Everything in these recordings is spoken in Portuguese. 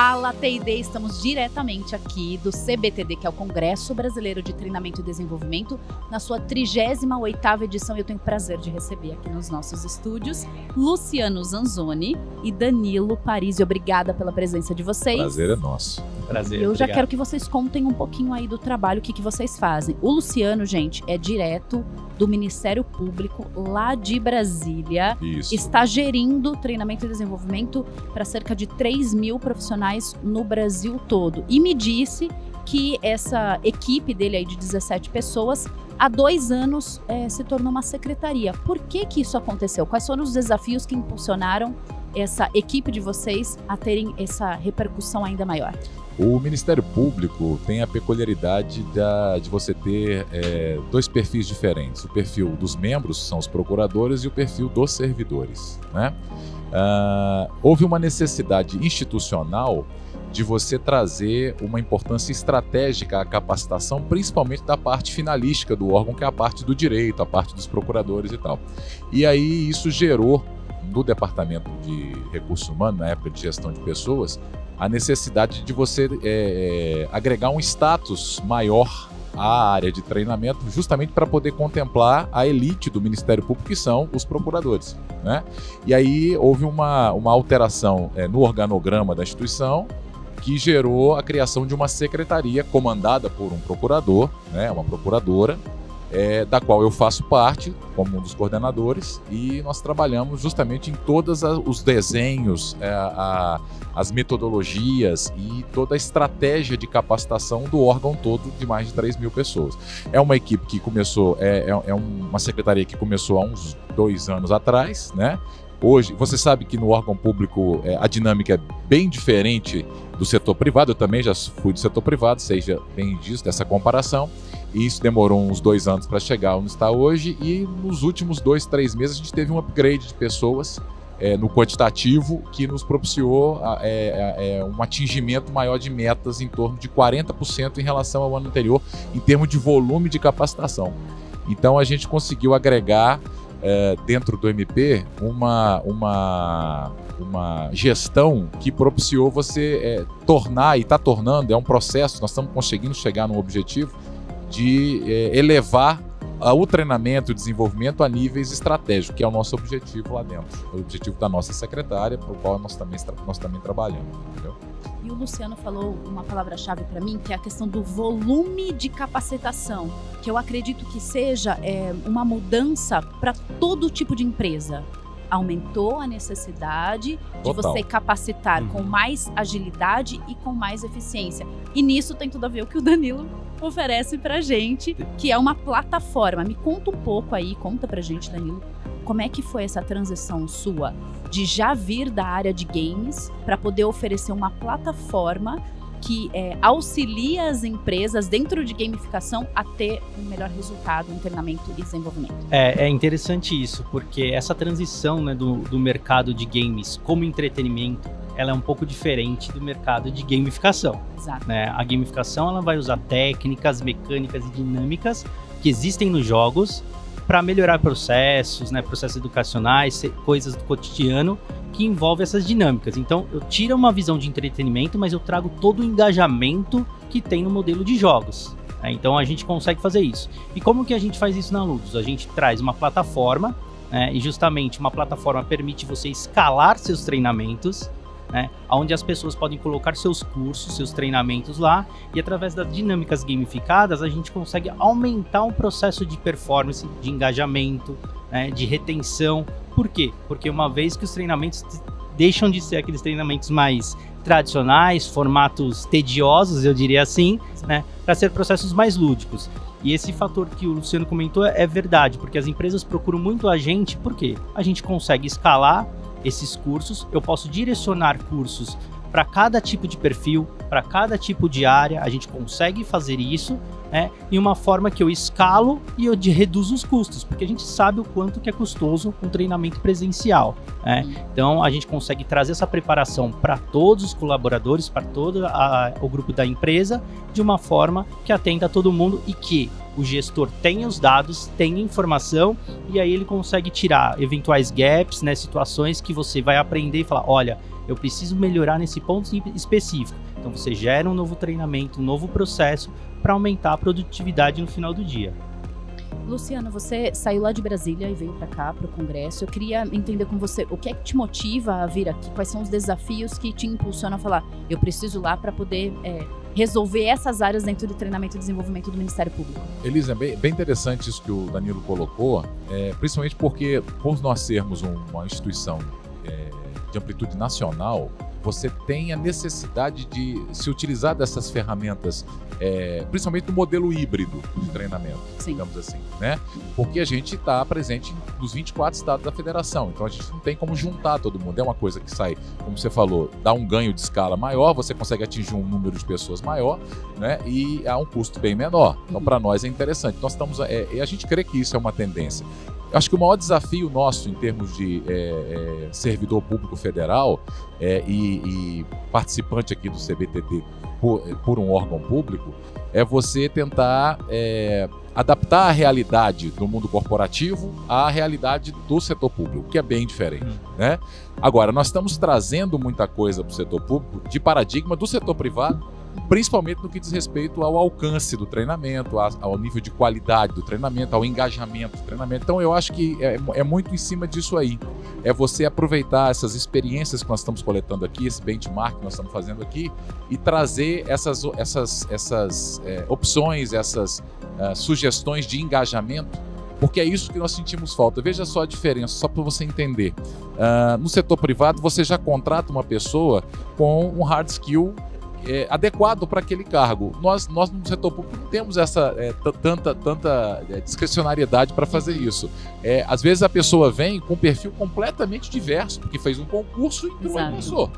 Fala T&D, estamos diretamente aqui do CBTD, que é o Congresso Brasileiro de Treinamento e Desenvolvimento, na sua 38ª edição. Eu tenho o prazer de receber aqui nos nossos estúdios Luciano Zanzoni e Danilo Parisi. Obrigada pela presença de vocês. Prazer é nosso. Prazer. Eu já quero que vocês contem um pouquinho aí do trabalho, o que vocês fazem. O Luciano, gente, é direto do Ministério Público lá de Brasília. Isso. Está gerindo treinamento e desenvolvimento para cerca de 3.000 profissionais no Brasil todo. E me disse que essa equipe dele aí de 17 pessoas, há 2 anos se tornou uma secretaria. Por que isso aconteceu? Quais foram os desafios que impulsionaram essa equipe de vocês a terem essa repercussão ainda maior? O Ministério Público tem a peculiaridade de você ter 2 perfis diferentes. O perfil dos membros, são os procuradores, e o perfil dos servidores, né? Houve uma necessidade institucional de você trazer uma importância estratégica à capacitação, principalmente da parte finalística do órgão, que é a parte do direito, a parte dos procuradores e tal. E aí isso gerou, no Departamento de Recursos Humanos, na época de gestão de pessoas, a necessidade de você agregar um status maior à área de treinamento, justamente para poder contemplar a elite do Ministério Público, que são os procuradores, né? E aí houve uma alteração no organograma da instituição, que gerou a criação de uma secretaria comandada por um procurador, né, uma procuradora, da qual eu faço parte como um dos coordenadores, e nós trabalhamos justamente em todos os desenhos, as metodologias e toda a estratégia de capacitação do órgão todo de mais de 3.000 pessoas. É uma equipe que começou, uma secretaria que começou há uns 2 anos atrás, né? Hoje, você sabe que no órgão público a dinâmica é bem diferente do setor privado. Eu também já fui do setor privado, seja bem disso, dessa comparação. E isso demorou uns 2 anos para chegar onde está hoje. E nos últimos 2, 3 meses a gente teve um upgrade de pessoas no quantitativo, que nos propiciou um atingimento maior de metas, em torno de 40% em relação ao ano anterior, em termos de volume de capacitação. Então a gente conseguiu agregar dentro do MP uma gestão que propiciou você tornar, e está tornando, é um processo, nós estamos conseguindo chegar num objetivo de elevar o treinamento e o desenvolvimento a níveis estratégicos, que é o nosso objetivo lá dentro, o objetivo da nossa secretária, para o qual nós também trabalhamos, entendeu? E o Luciano falou uma palavra-chave para mim, que é a questão do volume de capacitação, que eu acredito que seja uma mudança para todo tipo de empresa. Aumentou a necessidade de você capacitar com mais agilidade e com mais eficiência. E nisso tem tudo a ver o que o Danilo oferece pra gente, que é uma plataforma. Me conta um pouco aí, conta pra gente, Danilo, como é que foi essa transição sua de já vir da área de games para poder oferecer uma plataforma que auxilia as empresas dentro de gamificação a ter um melhor resultado em treinamento e desenvolvimento. É interessante isso, porque essa transição, né, do mercado de games como entretenimento, ela é um pouco diferente do mercado de gamificação. Exato. Né? A gamificação, ela vai usar técnicas, mecânicas e dinâmicas que existem nos jogos para melhorar processos, né, processos educacionais, coisas do cotidiano que envolvem essas dinâmicas. Então, eu tiro uma visão de entretenimento, mas eu trago todo o engajamento que tem no modelo de jogos. Né? Então, a gente consegue fazer isso. E como que a gente faz isso na Ludus? A gente traz uma plataforma, né, e justamente uma plataforma permite você escalar seus treinamentos, né, onde as pessoas podem colocar seus cursos, seus treinamentos lá, e através das dinâmicas gamificadas a gente consegue aumentar o processo de performance, de engajamento, né, de retenção. Por quê? Porque uma vez que os treinamentos deixam de ser aqueles treinamentos mais tradicionais, formatos tediosos, eu diria assim, né, para ser processos mais lúdicos. E esse fator que o Luciano comentou é verdade, porque as empresas procuram muito a gente, por quê? A gente consegue escalar esses cursos, eu posso direcionar cursos para cada tipo de perfil, para cada tipo de área, a gente consegue fazer isso, né, em uma forma que eu escalo e eu reduzo os custos, porque a gente sabe o quanto que é custoso um treinamento presencial, né? Então a gente consegue trazer essa preparação para todos os colaboradores, para todo o grupo da empresa, de uma forma que atenda a todo mundo e que o gestor tenha os dados, tenha informação, e aí ele consegue tirar eventuais gaps, né, situações que você vai aprender e falar, olha, eu preciso melhorar nesse ponto específico. Então você gera um novo treinamento, um novo processo para aumentar a produtividade no final do dia. Luciano, você saiu lá de Brasília e veio para cá, para o Congresso. Eu queria entender com você o que é que te motiva a vir aqui, quais são os desafios que te impulsionam a falar, eu preciso lá para poder resolver essas áreas dentro do treinamento e desenvolvimento do Ministério Público. Elisa, é bem interessante isso que o Danilo colocou, principalmente porque, por nós sermos uma instituição de amplitude nacional, você tem a necessidade de se utilizar dessas ferramentas, principalmente no modelo híbrido de treinamento, digamos assim, né? Porque a gente está presente nos 24 estados da federação, então a gente não tem como juntar todo mundo. É uma coisa que sai, como você falou, dá um ganho de escala maior, você consegue atingir um número de pessoas maior, né? E a um custo bem menor. Então, para nós é interessante. Nós estamos, a gente crê que isso é uma tendência. Eu acho que o maior desafio nosso em termos de servidor público federal e participante aqui do CBTT por um órgão público é você tentar adaptar a realidade do mundo corporativo à realidade do setor público, que é bem diferente, né? Agora, nós estamos trazendo muita coisa para o setor público de paradigma do setor privado, principalmente no que diz respeito ao alcance do treinamento, ao nível de qualidade do treinamento, ao engajamento do treinamento. Então eu acho que é muito em cima disso aí. É você aproveitar essas experiências que nós estamos coletando aqui, esse benchmark que nós estamos fazendo aqui, e trazer essas opções, essas sugestões de engajamento, porque é isso que nós sentimos falta. Veja só a diferença, só para você entender. No setor privado, você já contrata uma pessoa com um hard skill adequado para aquele cargo. Nós no setor público não temos essa tanta discricionariedade para fazer isso. Às vezes a pessoa vem com um perfil completamente diverso, porque fez um concurso e entrou e passou.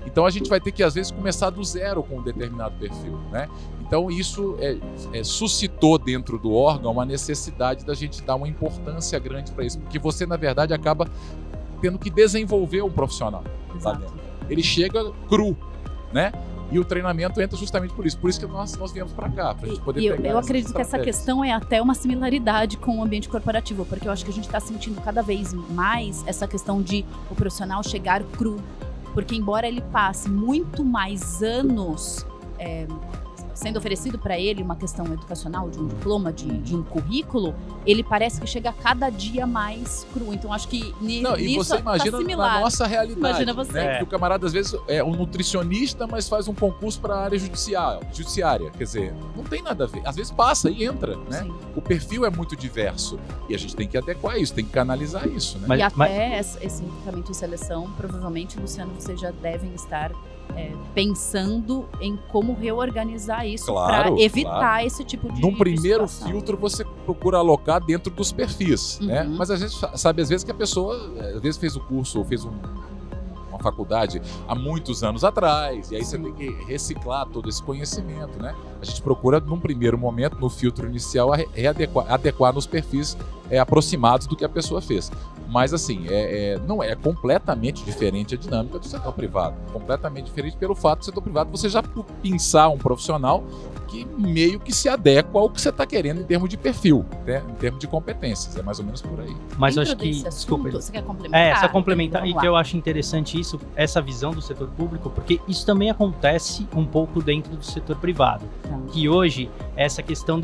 Então a gente vai ter que às vezes começar do zero com um determinado perfil, né? Então isso suscitou dentro do órgão uma necessidade da gente dar uma importância grande para isso, porque você na verdade acaba tendo que desenvolver um profissional lá dentro. Ele chega cru, né? E o treinamento entra justamente por isso que nós viemos para cá, para a gente poder pegar. Eu acredito que essa questão é até uma similaridade com o ambiente corporativo, porque eu acho que a gente está sentindo cada vez mais essa questão de o profissional chegar cru, porque embora ele passe muito mais anos sendo oferecido para ele uma questão educacional, de um diploma, de um currículo, ele parece que chega cada dia mais cru. Então, acho que e você imagina tá similar. Na nossa realidade. Imagina você. Né? Que o camarada, às vezes, é um nutricionista, mas faz um concurso para a área judiciária. Quer dizer, não tem nada a ver. Às vezes passa e entra, né? O perfil é muito diverso. E a gente tem que adequar isso, tem que canalizar isso, né? E até esse recrutamento e seleção, provavelmente, Luciano, vocês já devem estar pensando em como reorganizar isso para evitar esse tipo de Num primeiro situação. filtro, você procura alocar dentro dos perfis, né? Mas a gente sabe, às vezes, que a pessoa fez o curso ou fez uma faculdade há muitos anos atrás, e aí você tem que reciclar todo esse conhecimento, né? A gente procura, num primeiro momento, no filtro inicial, adequar nos perfis aproximados do que a pessoa fez. Mas, assim, não é completamente diferente a dinâmica do setor privado. Completamente diferente pelo fato do setor privado você já pensar um profissional que meio que se adequa ao que você está querendo em termos de perfil, né? Em termos de competências. É mais ou menos por aí. Mas eu acho que... Desculpa, você quer complementar? Só complementar. E que eu acho interessante isso, essa visão do setor público, porque isso também acontece um pouco dentro do setor privado. Que hoje, essa questão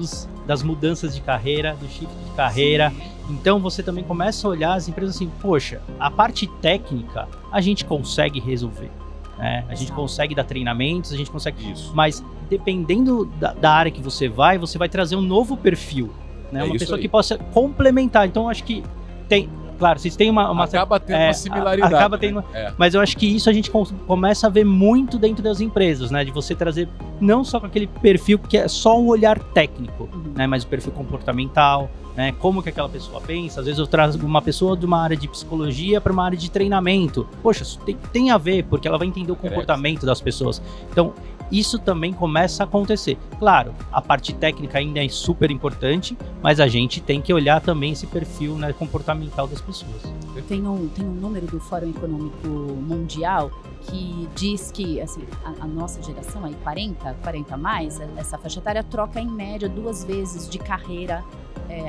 das mudanças de carreira, do shift de carreira... Então você também começa a olhar as empresas assim, poxa, a parte técnica a gente consegue resolver, né? A gente consegue dar treinamentos, a gente consegue isso. Mas dependendo da área que você vai trazer um novo perfil, né? Uma pessoa que possa complementar. Então eu acho que tem, claro, vocês têm uma acaba tendo uma similaridade. Acaba tendo, mas eu acho que isso a gente começa a ver muito dentro das empresas, né? De você trazer não só com aquele perfil que é só um olhar técnico, né? Mas o perfil comportamental, né? Como que aquela pessoa pensa. Às vezes eu trago uma pessoa de uma área de psicologia para uma área de treinamento. Poxa, isso tem a ver, porque ela vai entender o comportamento das pessoas. Então, isso também começa a acontecer. Claro, a parte técnica ainda é super importante, mas a gente tem que olhar também esse perfil, né, comportamental das pessoas. Tem um número do Fórum Econômico Mundial que diz que assim, a nossa geração, aí 40, 40 a mais, essa faixa etária troca em média 2 vezes de carreira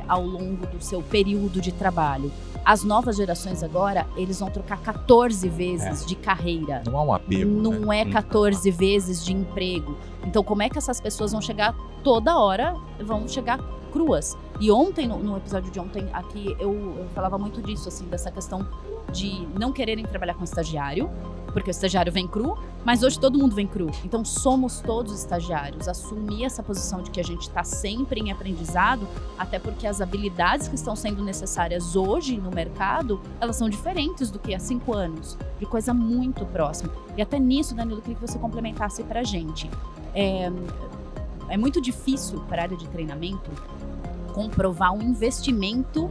ao longo do seu período de trabalho. As novas gerações agora, eles vão trocar 14 vezes de carreira. Não há um apego, não é 14 vezes de emprego. Então, como é que essas pessoas vão chegar toda hora, vão chegar cruas? E ontem, no episódio de ontem, aqui, eu falava muito disso, assim, dessa questão de não quererem trabalhar com estagiário, porque o estagiário vem cru, mas hoje todo mundo vem cru. Então, somos todos estagiários. Assumir essa posição de que a gente está sempre em aprendizado, até porque as habilidades que estão sendo necessárias hoje no mercado, elas são diferentes do que há 5 anos, de coisa muito próxima. E até nisso, Danilo, eu queria que você complementasse para a gente. É muito difícil para a área de treinamento comprovar um investimento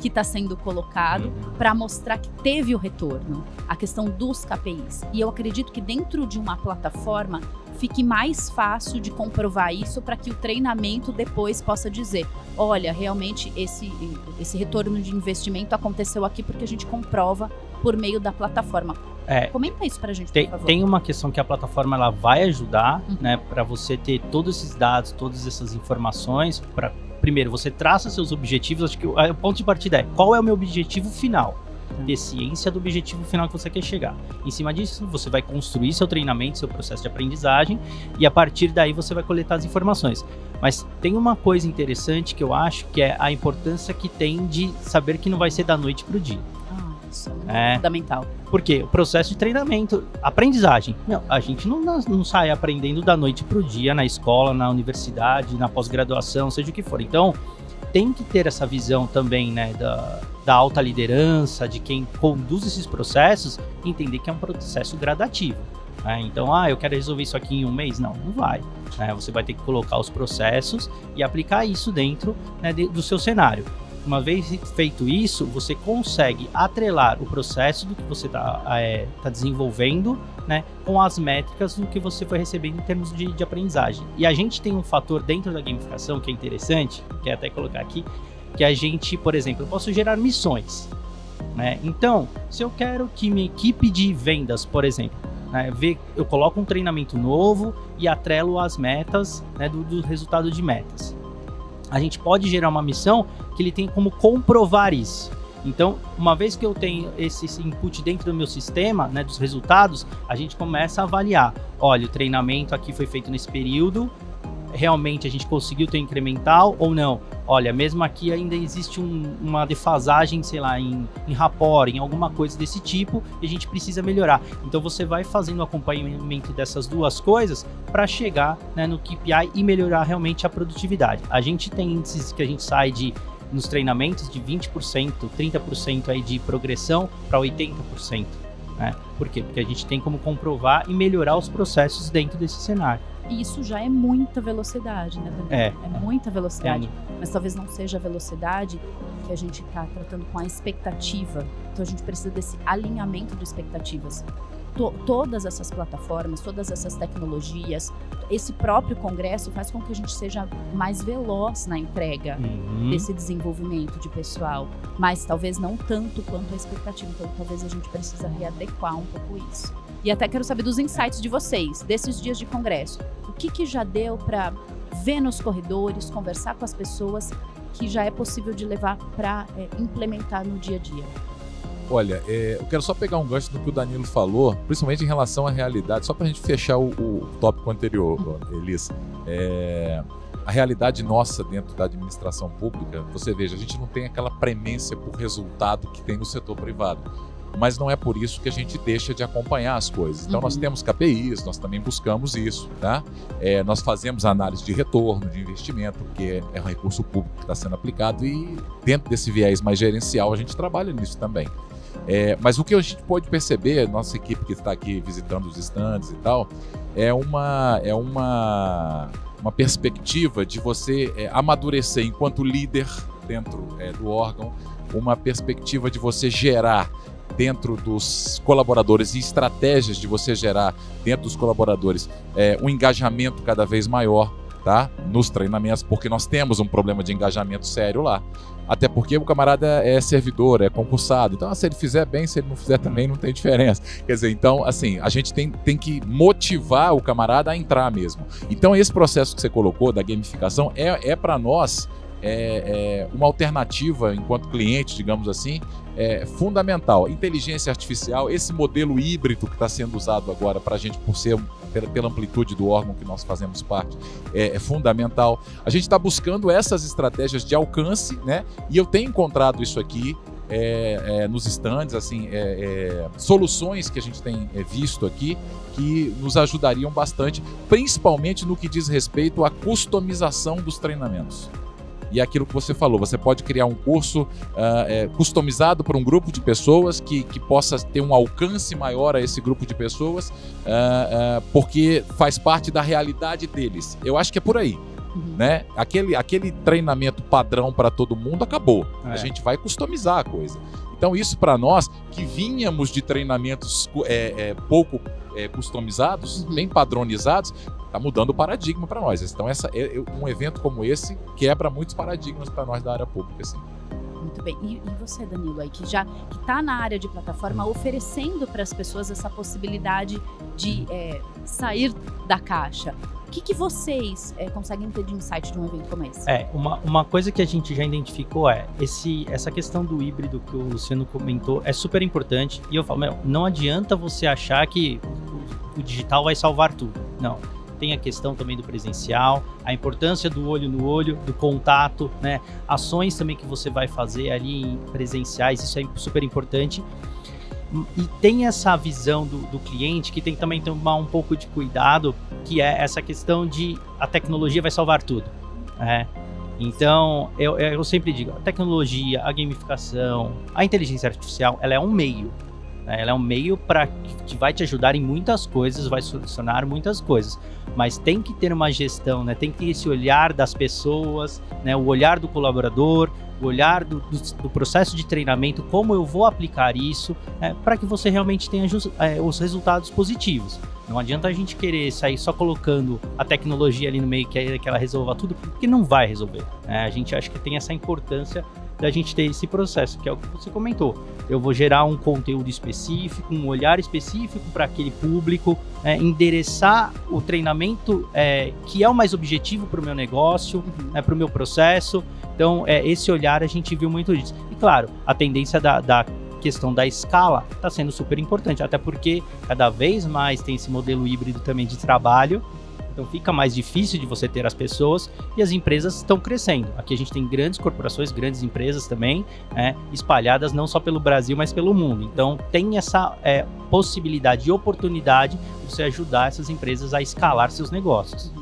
que está sendo colocado para mostrar que teve o retorno, a questão dos KPIs. E eu acredito que dentro de uma plataforma fique mais fácil de comprovar isso para que o treinamento depois possa dizer, olha, realmente esse retorno de investimento aconteceu aqui porque a gente comprova por meio da plataforma. Comenta isso pra gente, por favor. Tem uma questão que a plataforma ela vai ajudar, né, para você ter todos esses dados, todas essas informações. Primeiro, você traça seus objetivos. Acho que o ponto de partida é qual é o meu objetivo final. Ter ciência do objetivo final que você quer chegar. Em cima disso, você vai construir seu treinamento, seu processo de aprendizagem, e a partir daí você vai coletar as informações. Mas tem uma coisa interessante que eu acho que é a importância que tem de saber que não vai ser da noite para o dia. Isso é fundamental. Porque o processo de treinamento, aprendizagem, a gente não sai aprendendo da noite para o dia na escola, na universidade, na pós-graduação, seja o que for. Então, tem que ter essa visão também, né, da alta liderança, de quem conduz esses processos, entender que é um processo gradativo. Né? Então, eu quero resolver isso aqui em um mês? Não vai. Né? Você vai ter que colocar os processos e aplicar isso dentro, né, do seu cenário. Uma vez feito isso, você consegue atrelar o processo do que você está desenvolvendo, né, com as métricas do que você foi recebendo em termos de aprendizagem. E a gente tem um fator dentro da gamificação que é interessante, que é até colocar aqui, que a gente, por exemplo, eu posso gerar missões. Né? Então, se eu quero que minha equipe de vendas, por exemplo, né, eu coloco um treinamento novo e atrelo as metas, né, do resultado de metas. A gente pode gerar uma missão que ele tem como comprovar isso. Então, uma vez que eu tenho esse input dentro do meu sistema, né, dos resultados, a gente começa a avaliar. Olha, o treinamento aqui foi feito nesse período, realmente a gente conseguiu ter incremental ou não? Olha, mesmo aqui ainda existe uma defasagem, sei lá, em rapport, em alguma coisa desse tipo, e a gente precisa melhorar. Então você vai fazendo o acompanhamento dessas duas coisas para chegar, né, no KPI e melhorar realmente a produtividade. A gente tem índices que a gente sai nos treinamentos de 20%, 30% aí de progressão para 80%. Né? Por quê? Porque a gente tem como comprovar e melhorar os processos dentro desse cenário. E isso já é muita velocidade, né, Daniel? É muita velocidade. Mas talvez não seja a velocidade que a gente está tratando com a expectativa. Então a gente precisa desse alinhamento de expectativas. Todas essas plataformas, todas essas tecnologias, esse próprio congresso faz com que a gente seja mais veloz na entrega desse desenvolvimento de pessoal, mas talvez não tanto quanto a expectativa. Então talvez a gente precisa readequar um pouco isso. E até quero saber dos insights de vocês, desses dias de congresso. O que já deu para ver nos corredores, conversar com as pessoas, que já é possível de levar para implementar no dia a dia? Olha, eu quero só pegar um gancho do que o Danilo falou, principalmente em relação à realidade, só para a gente fechar o tópico anterior, Elis. A realidade nossa dentro da administração pública, você veja, a gente não tem aquela premência por resultado que tem no setor privado. Mas não é por isso que a gente deixa de acompanhar as coisas. Então nós temos KPIs, nós também buscamos isso, tá? Nós fazemos análise de retorno, de investimento, porque é um recurso público que está sendo aplicado e dentro desse viés mais gerencial a gente trabalha nisso também. Mas o que a gente pode perceber, nossa equipe que está aqui visitando os stands e tal, é uma perspectiva de você amadurecer enquanto líder dentro do órgão, uma perspectiva de você gerar dentro dos colaboradores e estratégias de você gerar dentro dos colaboradores um engajamento cada vez maior, tá? Nos treinamentos, porque nós temos um problema de engajamento sério lá. Até porque o camarada é servidor, é concursado. Então, se ele fizer bem, se ele não fizer também, não tem diferença. Quer dizer, então, assim, a gente tem que motivar o camarada a entrar mesmo. Então, esse processo que você colocou da gamificação é para nós uma alternativa, enquanto cliente, digamos assim, fundamental. Inteligência artificial, esse modelo híbrido que está sendo usado agora para a gente, pela amplitude do órgão que nós fazemos parte, é fundamental. A gente está buscando essas estratégias de alcance, né? E eu tenho encontrado isso aqui nos stands, assim, soluções que a gente tem visto aqui que nos ajudariam bastante, principalmente no que diz respeito à customização dos treinamentos. E é aquilo que você falou, você pode criar um curso customizado para um grupo de pessoas que possa ter um alcance maior a esse grupo de pessoas, porque faz parte da realidade deles. Eu acho que é por aí. Né? Aquele treinamento padrão para todo mundo acabou. A gente vai customizar a coisa. Então isso para nós, que vínhamos de treinamentos pouco customizados, bem padronizados, está mudando o paradigma para nós. Então um evento como esse quebra muitos paradigmas para nós da área pública. Assim. Muito bem. E você, Danilo, aí que está na área de plataforma, oferecendo para as pessoas essa possibilidade de sair da caixa. O que vocês conseguem ter de insight de um evento como esse? Uma coisa que a gente já identificou essa questão do híbrido que o Luciano comentou é super importante. E eu falo, não adianta você achar que o digital vai salvar tudo. Não. Tem a questão também do presencial, a importância do olho no olho, do contato, né? Ações também que você vai fazer ali presenciais, isso é super importante. E tem essa visão do cliente que tem que também tomar um pouco de cuidado, que é essa questão de a tecnologia vai salvar tudo. Então, eu sempre digo, a tecnologia, a gamificação, a inteligência artificial, ela é um meio. Ela é um meio que vai te ajudar em muitas coisas, vai solucionar muitas coisas. Mas tem que ter uma gestão, né? Tem que ter esse olhar das pessoas, né? O olhar do colaborador, o olhar do processo de treinamento, como eu vou aplicar isso, para que você realmente tenha os resultados positivos. Não adianta a gente querer sair só colocando a tecnologia ali no meio, que ela resolva tudo, porque não vai resolver. A gente acha que tem essa importância da gente ter esse processo, que é o que você comentou. Eu vou gerar um conteúdo específico, um olhar específico para aquele público, endereçar o treinamento que é o mais objetivo para o meu negócio, para o meu processo. Então, esse olhar a gente viu muito disso. E claro, a tendência da questão da escala está sendo super importante, até porque cada vez mais tem esse modelo híbrido também de trabalho. Então fica mais difícil de você ter as pessoas e as empresas estão crescendo. Aqui a gente tem grandes corporações, grandes empresas também, espalhadas não só pelo Brasil, mas pelo mundo. Então tem essa possibilidade e oportunidade de você ajudar essas empresas a escalar seus negócios.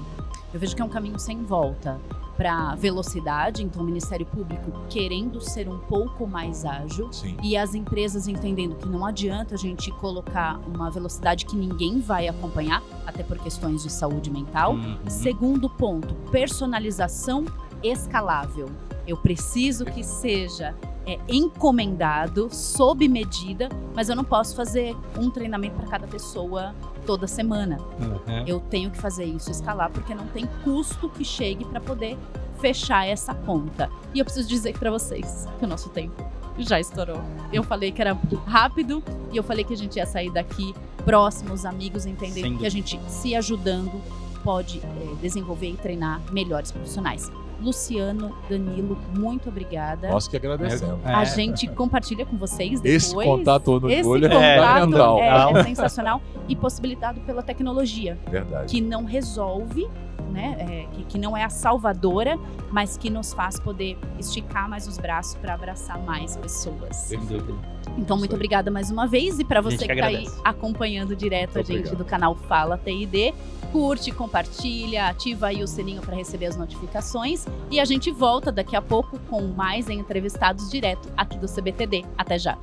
Eu vejo que é um caminho sem volta para velocidade, então o Ministério Público querendo ser um pouco mais ágil. Sim. E as empresas entendendo que não adianta a gente colocar uma velocidade que ninguém vai acompanhar, até por questões de saúde mental. Segundo ponto, personalização escalável. Eu preciso que seja encomendado, sob medida, mas eu não posso fazer um treinamento para cada pessoa toda semana. Eu tenho que fazer isso escalar, porque não tem custo que chegue para poder fechar essa conta. E eu preciso dizer para vocês que o nosso tempo já estourou. Eu falei que era rápido e eu falei que a gente ia sair daqui próximos, amigos, entendendo que a gente, se ajudando, pode desenvolver e treinar melhores profissionais. Luciano, Danilo, muito obrigada. Nós que agradecemos. A gente compartilha com vocês depois. Esse contato no olho é sensacional e possibilitado pela tecnologia. Verdade. Que não resolve, né? Que não é a salvadora, mas que nos faz poder esticar mais os braços para abraçar mais pessoas. Sem dúvida. Então, muito obrigada mais uma vez. E para você que está aí acompanhando direto a gente do canal Fala TID, curte, compartilha, ativa aí o sininho para receber as notificações. E a gente volta daqui a pouco com mais entrevistados direto aqui do CBTD. Até já!